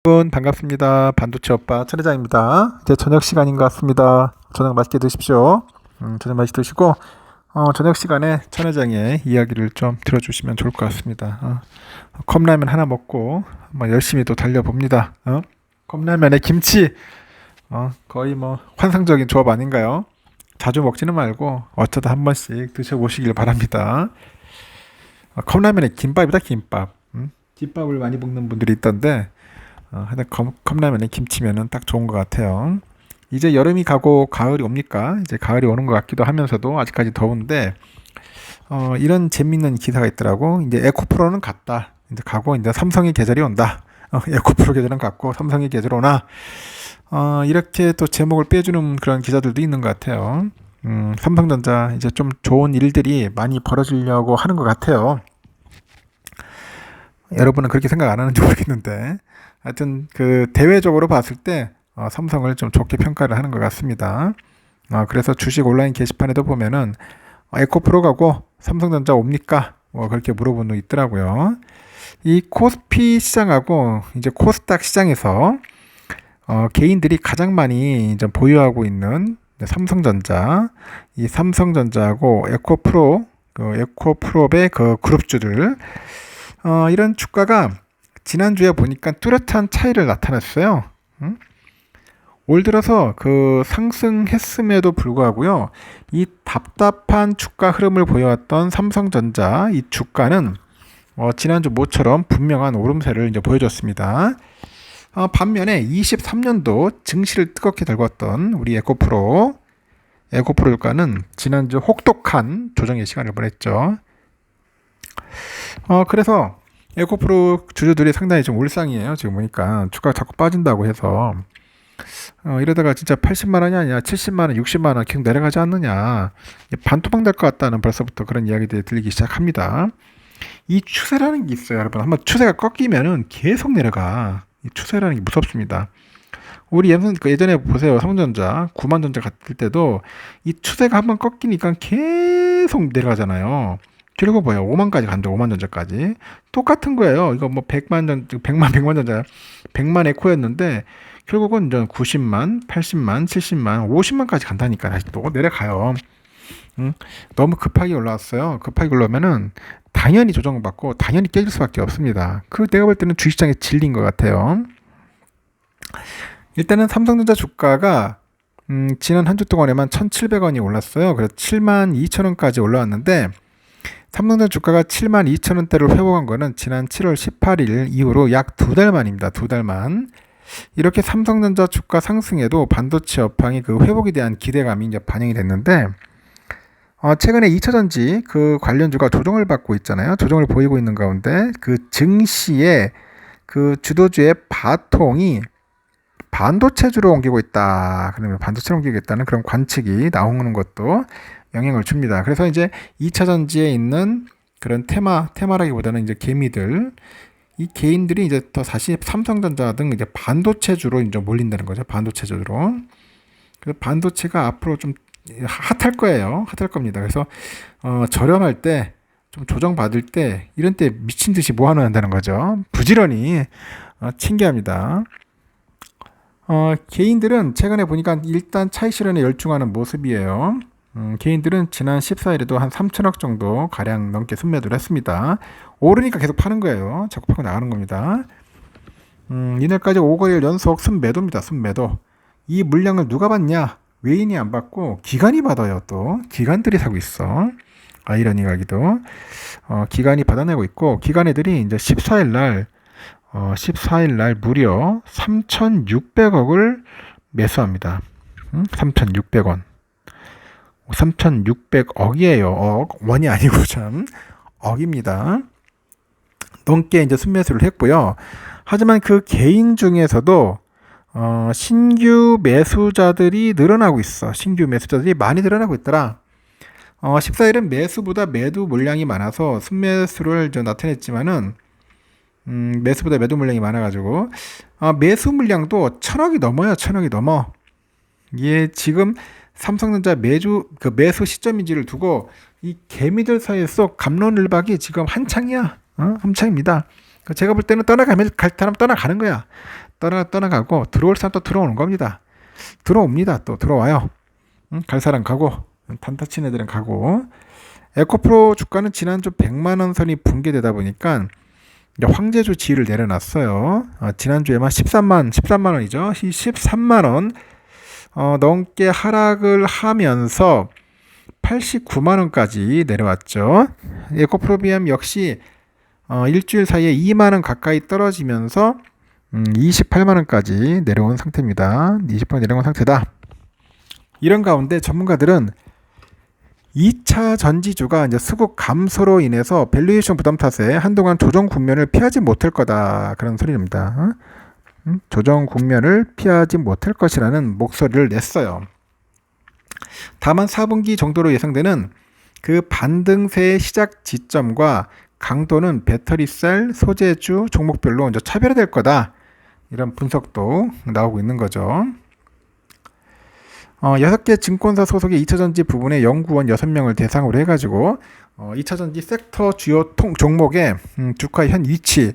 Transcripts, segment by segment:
여러분 반갑습니다. 반도체 오빠 천회장입니다. 이제 저녁 시간인 것 같습니다. 저녁 맛있게 드십시오. 저녁 맛있게 드시고 저녁 시간에 천회장의 이야기를 좀 들어주시면 좋을 것 같습니다. 컵라면 하나 먹고 한번 열심히 또 달려봅니다. 컵라면에 김치 거의 뭐 환상적인 조합 아닌가요? 자주 먹지는 말고 어쩌다 한 번씩 드셔보시길 바랍니다. 컵라면에 김밥이다 김밥. 김밥을 많이 먹는 분들이 있던데 하여튼 컵라면에 김치면은 딱 좋은 것 같아요. 이제 여름이 가고 가을이 옵니까? 이제 가을이 오는 것 같기도 하면서도 아직까지 더운데 이런 재밌는 기사가 있더라고. 이제 에코프로는 갔다. 이제 가고 이제 삼성의 계절이 온다. 에코프로 계절은 갔고 삼성의 계절 오나. 이렇게 또 제목을 빼주는 그런 기자들도 있는 것 같아요. 삼성전자 이제 좀 좋은 일들이 많이 벌어지려고 하는 것 같아요. 여러분은 그렇게 생각 안 하는지 모르겠는데 하여튼 그 대외적으로 봤을 때 삼성을 좀 좋게 평가를 하는 것 같습니다. 그래서 주식 온라인 게시판에도 보면은 에코프로 가고 삼성전자 옵니까? 그렇게 물어본 분 있더라고요. 이 코스피 시장하고 이제 코스닥 시장에서 개인들이 가장 많이 이제 보유하고 있는 삼성전자, 이 삼성전자하고 에코프로의 그 그룹주들 이런 주가가 지난주에 보니까 뚜렷한 차이를 나타냈어요. 올 들어서 그 상승했음에도 불구하고요, 이 답답한 주가 흐름을 보여왔던 삼성전자 이 주가는 지난주 모처럼 분명한 오름세를 이제 보여줬습니다. 반면에 23년도 증시를 뜨겁게 달궜던 우리 에코프로 주가는 지난주 혹독한 조정의 시간을 보냈죠. 그래서 에코프로 주주들이 상당히 좀 울상이에요. 지금 보니까 주가가 자꾸 빠진다고 해서 이러다가 진짜 80만 원이 아니라 70만 원, 60만 원 계속 내려가지 않느냐, 반토막 될 것 같다는 벌써부터 그런 이야기들이 들리기 시작합니다. 이 추세라는 게 있어요, 여러분. 한번 추세가 꺾이면은 계속 내려가. 이 추세라는 게 무섭습니다. 우리 예전에 보세요. 삼성전자 9만 전자 갔을 때도 이 추세가 한번 꺾이니까 계속 내려가잖아요. 그리고 뭐야, 5만까지 간다. 5만 전자까지 똑같은 거예요. 이거 뭐 100만 전자 100만 에코였는데 결국은 이제 90만 80만 70만 50만까지 간다니까. 다시 또 내려가요. 너무 급하게 올라왔어요. 급하게 올라오면은 당연히 조정받고 당연히 깨질 수밖에 없습니다. 내가 볼 때는 주식시장에 질린 것 같아요. 일단은 삼성전자 주가가 지난 한 주 동안에만 1,700원이 올랐어요. 그래서 72,000원까지 올라왔는데 삼성전자 주가가 72,000원대를 회복한 거는 지난 7월 18일 이후로 약 2달 만입니다. 2달 만. 이렇게 삼성전자 주가 상승에도 반도체 업황의 그 회복에 대한 기대감이 이제 반영이 됐는데 최근에 2차전지 그 관련주가 조정을 받고 있잖아요. 조정을 보이고 있는 가운데 그 증시의 그 주도주의 바통이 반도체주로 옮기고 있다. 그러면 반도체로 옮기고 있다는 그런 관측이 나오는 것도 영향을 줍니다. 그래서 이제 2차전지에 있는 그런 테마라기보다는 이제 개미들, 이 개인들이 이제 더 다시 삼성전자 등 이제 반도체주로 이제 몰린다는 거죠. 반도체주로. 그래서 반도체가 앞으로 좀 핫할 거예요. 핫할 겁니다. 그래서 저렴할 때, 좀 조정받을 때, 이런 때 미친 듯이 모아놓어야 한다는 거죠. 부지런히 챙겨합니다. 개인들은 최근에 보니까 일단 차익 실현에 열중하는 모습이에요. 개인들은 지난 14일에도 한 3천억 정도 가량 넘게 순매도를 했습니다. 오르니까 계속 파는 거예요. 자꾸 파고 나가는 겁니다. 이날까지 5거래일 연속 순매도입니다. 순매도. 이 물량을 누가 받냐? 외인이 안 받고 기관이 받아요. 또 기관들이 사고 있어. 아이러니하기도 기관이 받아내고 있고, 기관 애들이 이제 14일 날 무려 3,600억을 매수합니다. 3,600원. 3,600억이에요. 원이 아니고 참 억입니다. 넘게 이제 순매수를 했고요. 하지만 그 개인 중에서도 신규 매수자들이 늘어나고 있어. 신규 매수자들이 많이 늘어나고 있더라. 14일은 매수보다 매도 물량이 많아서 순매수를 나타냈지만은 매수보다 매도 물량이 많아가지고 매수 물량도 1,000억이 넘어요. 1,000억이 넘어. 이게 지금 삼성전자 매수 시점인지를 두고 이 개미들 사이에서 갑론을박이 지금 한창이야. 한창입니다. 제가 볼 때는 갈 사람 떠나가는 거야. 떠나가고 들어올 사람 또 들어오는 겁니다. 들어옵니다. 또 들어와요. 갈 사람 가고 단타 친 애들은 가고. 에코프로 주가는 지난주 100만원 선이 붕괴되다 보니까 황제주 지위를 내려놨어요. 지난주에만 13만원이죠. 13만원 넘게 하락을 하면서 89만원까지 내려왔죠. 에코프로비엠 역시 일주일 사이에 2만원 가까이 떨어지면서 28만원까지 내려온 상태입니다. 20% 내려온 상태다. 이런 가운데 전문가들은 2차 전지주가 이제 수급 감소로 인해서 밸류에이션 부담 탓에 한동안 조정 국면을 피하지 못할 거다. 그런 소리입니다. 조정 국면을 피하지 못할 것이라는 목소리를 냈어요. 다만 4분기 정도로 예상되는 그 반등세의 시작 지점과 강도는 배터리셀, 소재주 종목별로 이제 차별화될 거다. 이런 분석도 나오고 있는 거죠. 6개 증권사 소속의 2차전지 부분의 연구원 6명을 대상으로 해가지고 2차전지 섹터 주요 종목의 주가의 현 위치,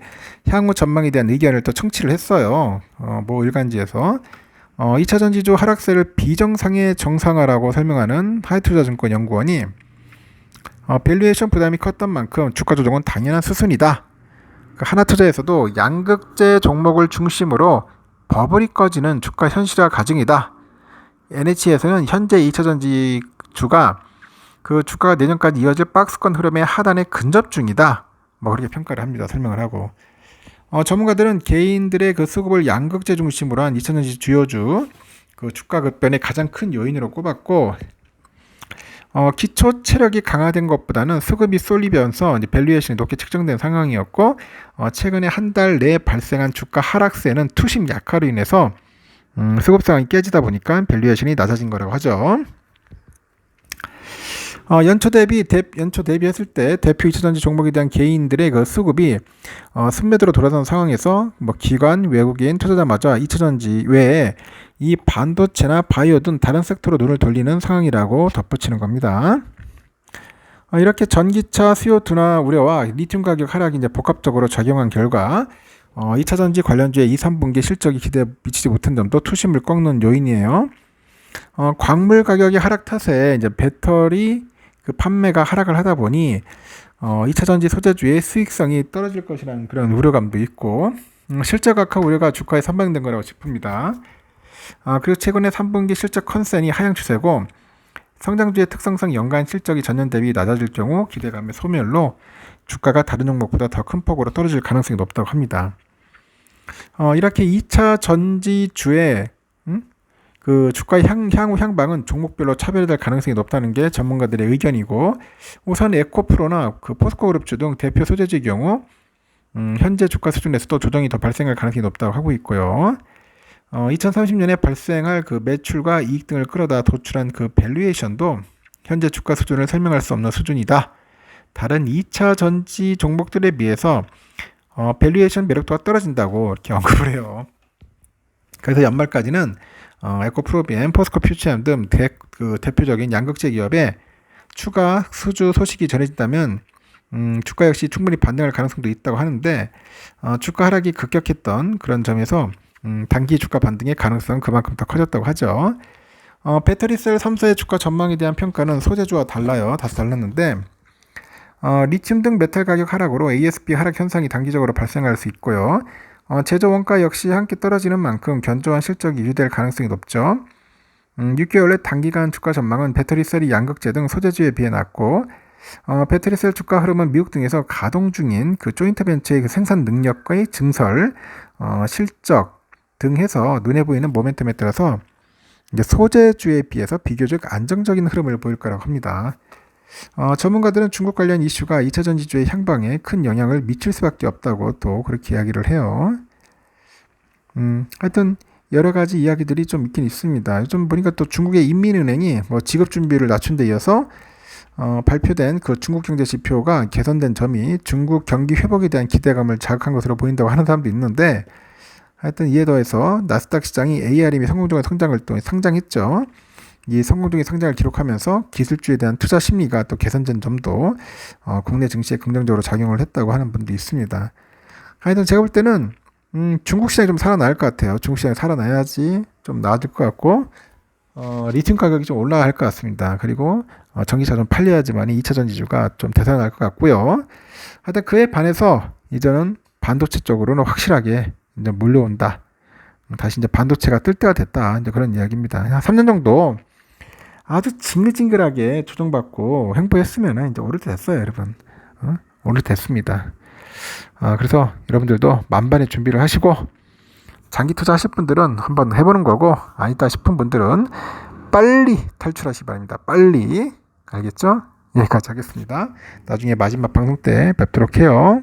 향후 전망에 대한 의견을 또 청취를 했어요. 뭐 일간지에서 2차전지주 하락세를 비정상의 정상화라고 설명하는 하이투자증권 연구원이 밸류에이션 부담이 컸던 만큼 주가 조정은 당연한 수순이다. 하나투자에서도 양극재 종목을 중심으로 버블이 꺼지는 주가 현실화 과정이다. NH에서는 현재 2차전지 주가 그 주가가 내년까지 이어질 박스권 흐름의 하단에 근접 중이다. 뭐 그렇게 평가를 합니다. 설명을 하고. 전문가들은 개인들의 그 수급을 양극재 중심으로 한 2차전지 주요주 그 주가 급변의 가장 큰 요인으로 꼽았고, 기초 체력이 강화된 것보다는 수급이 쏠리면서 이제 밸류에이션이 높게 측정된 상황이었고, 최근에 한 달 내에 발생한 주가 하락세는 투심 약화로 인해서 수급 상황이 깨지다 보니까 밸류에이션이 낮아진 거라고 하죠. 연초 대비했을 때 대표 2차전지 종목에 대한 개인들의 그 수급이 순매도로 돌아선 상황에서 뭐 기관, 외국인 투자자마저 2차전지 외에 이 반도체나 바이오 등 다른 섹터로 눈을 돌리는 상황이라고 덧붙이는 겁니다. 이렇게 전기차 수요 둔화 우려와 리튬 가격 하락이 이제 복합적으로 작용한 결과 2차전지 관련주의 2, 3분기 실적이 기대에 미치지 못한 점도 투심을 꺾는 요인이에요. 광물 가격의 하락 탓에 이제 배터리 그 판매가 하락을 하다 보니 2차전지 소재주의 수익성이 떨어질 것이라는 그런 우려감도 있고, 실적 악화 우려가 주가에 선반영된 거라고 싶습니다. 그리고 최근에 3분기 실적 컨센이 하향 추세고, 성장주의 특성상 연간 실적이 전년 대비 낮아질 경우 기대감의 소멸로 주가가 다른 종목보다 더 큰 폭으로 떨어질 가능성이 높다고 합니다. 이렇게 2차 전지주의 그 주가의 향후 향방은 종목별로 차별화될 가능성이 높다는 게 전문가들의 의견이고, 우선 에코프로나 그 포스코그룹주 등 대표 소재주의 경우 현재 주가 수준에서도 조정이 더 발생할 가능성이 높다고 하고 있고요. 2030년에 발생할 그 매출과 이익 등을 끌어다 도출한 그 밸류에이션도 현재 주가 수준을 설명할 수 없는 수준이다. 다른 2차 전지 종목들에 비해서 밸류에이션 매력도가 떨어진다고 이렇게 언급을 해요. 그래서 연말까지는 에코프로비엠, 포스코 퓨처엠 등 그 대표적인 양극재 기업의 추가 수주 소식이 전해진다면 주가 역시 충분히 반등할 가능성도 있다고 하는데, 주가 하락이 급격했던 그런 점에서 단기 주가 반등의 가능성은 그만큼 더 커졌다고 하죠. 배터리셀 3사의 주가 전망에 대한 평가는 소재주와 달라요. 다소 달랐는데, 리튬 등 메탈 가격 하락으로 ASP 하락 현상이 단기적으로 발생할 수 있고요. 제조 원가 역시 함께 떨어지는 만큼 견조한 실적이 유지될 가능성이 높죠. 6개월 내 단기간 주가 전망은 배터리셀이 양극재 등 소재주에 비해 낮고, 배터리셀 주가 흐름은 미국 등에서 가동 중인 그 조인트 벤처의 그 생산 능력과의 증설, 실적 등 해서 눈에 보이는 모멘텀에 따라서 이제 소재주에 비해서 비교적 안정적인 흐름을 보일 거라고 합니다. 전문가들은 중국 관련 이슈가 2차 전지주의 향방에 큰 영향을 미칠 수밖에 없다고 또 그렇게 이야기를 해요. 하여튼 여러 가지 이야기들이 좀 있긴 있습니다. 요즘 보니까 또 중국의 인민은행이 뭐 지급 준비를 낮춘 데 이어서 발표된 그 중국 경제 지표가 개선된 점이 중국 경기 회복에 대한 기대감을 자극한 것으로 보인다고 하는 사람도 있는데, 하여튼 이에 더해서 나스닥 시장이 ARM이 성공적인 성장을 또 상장했죠. 이 성공적인 성장을 기록하면서 기술주에 대한 투자 심리가 또 개선된 점도 국내 증시에 긍정적으로 작용을 했다고 하는 분도 있습니다. 하여튼 제가 볼 때는 중국 시장이 좀 살아날 것 같아요. 중국 시장이 살아나야지 좀 나아질 것 같고, 리튬 가격이 좀 올라갈 것 같습니다. 그리고 전기차 좀 팔려야지만 2차 전지주가 좀 되살아날 것 같고요. 하여튼 그에 반해서 이제는 반도체 쪽으로는 확실하게 이제 몰려온다. 다시 이제 반도체가 뜰 때가 됐다. 이제 그런 이야기입니다. 한 3년 정도 아주 징글징글하게 조정받고 횡보했으면 이제 오를 때 됐어요, 여러분. 오를 때 됐습니다. 그래서 여러분들도 만반의 준비를 하시고 장기 투자하실 분들은 한번 해보는 거고 아니다 싶은 분들은 빨리 탈출하시기 바랍니다. 빨리. 알겠죠? 여기까지 하겠습니다. 나중에 마지막 방송 때 뵙도록 해요.